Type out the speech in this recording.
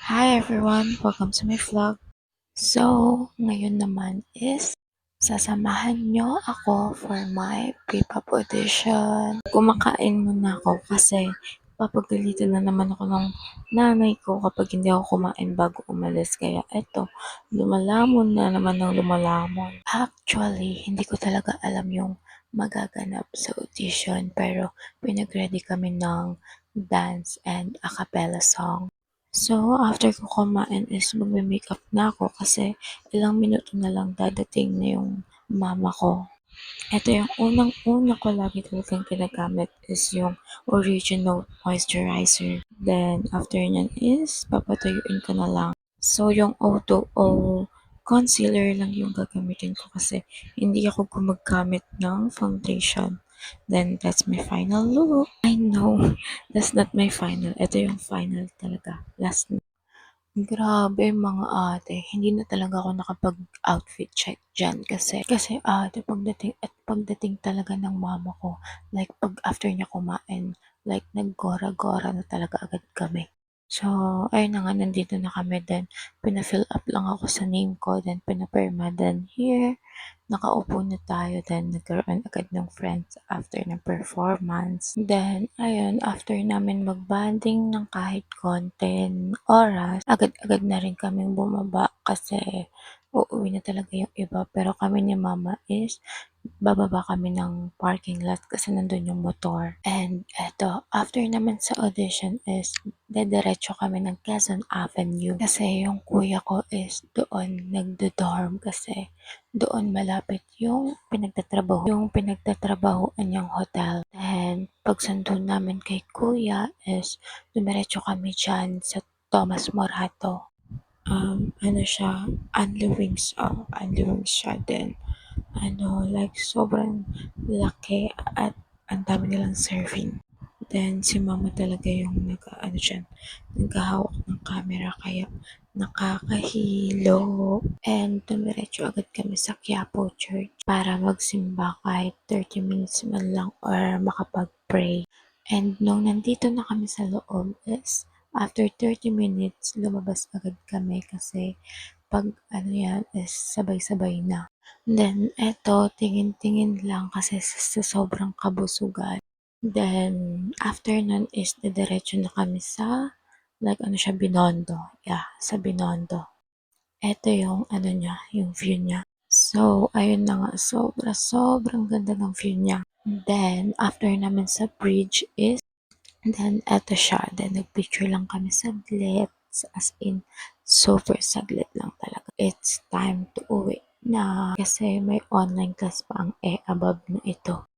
Hi everyone! Welcome to my vlog. So, ngayon naman is sasamahan nyo ako for my P-pop audition. Kumakain muna ako kasi papagalitan na naman ako ng nanay ko kapag hindi ako kumain bago umalis. Kaya eto, lumalamon na naman ng lumalamon. Actually, hindi ko talaga alam yung magaganap sa audition pero pinag-ready kami ng dance and a cappella song. So, after ko kumain is magme-makeup na ako kasi ilang minuto na lang dadating na yung mama ko. Ito yung unang-una ko lagi talagang ginagamit is yung original moisturizer. Then, after nyan is papatuyuin ko na lang. So, yung O2O concealer lang yung gagamitin ko kasi hindi ako gumagamit ng foundation. Then, that's my final look. I know, that's not my final. Ito yung final talaga. Last na. Grabe mga ate, hindi na talaga ako nakapag-outfit check dyan kasi ate pagdating talaga ng mama ko, like pag after niya kumain, like naggora-gora na talaga agad kami. So, ayun na nga, nandito na kami then pina-fill up lang ako sa name ko, then pinapirma, then here, nakaupo na tayo, then nagkaroon agad ng friends after ng performance. Then, ayun, after namin magbanding ng kahit konting oras, agad-agad na rin kaming bumaba kasi uuwi na talaga yung iba. Pero kami ni mama is bababa kami ng parking lot kasi nandun yung motor. And eto, after naman sa audition is dediretso kami ng Quezon Avenue kasi yung kuya ko is doon nagdo-dorm kasi doon malapit yung pinagtatrabahuan niyang hotel. And pagsundo namin kay kuya is dumiretso kami dyan sa Thomas Morato. Ano siya, Unli Wings siya din. Ano, like sobrang laki at ang dami nilang serving. Then, si mama talaga yung naghahawak ng camera kaya nakakahilo. And dumiretso agad kami sa Quiapo Church para magsimba kahit 30 minutes man lang or makapag-pray. And nung nandito na kami sa loob is after 30 minutes lumabas agad kami kasi pag ano yan is sabay-sabay na. Then eto, tingin-tingin lang kasi sa sobrang kabusugan. Then after nun is didiretso na kami sa like ano siya, Binondo. Yeah, sa Binondo. Eto yung ano niya, yung view niya. So, ayun na nga, sobrang ganda ng view niya. Then, after naman sa bridge is, then eto siya. Then, nagpicture lang kami saglit. As in, super saglit lang talaga. It's time to uwi na kasi may online class pa ang above na ito.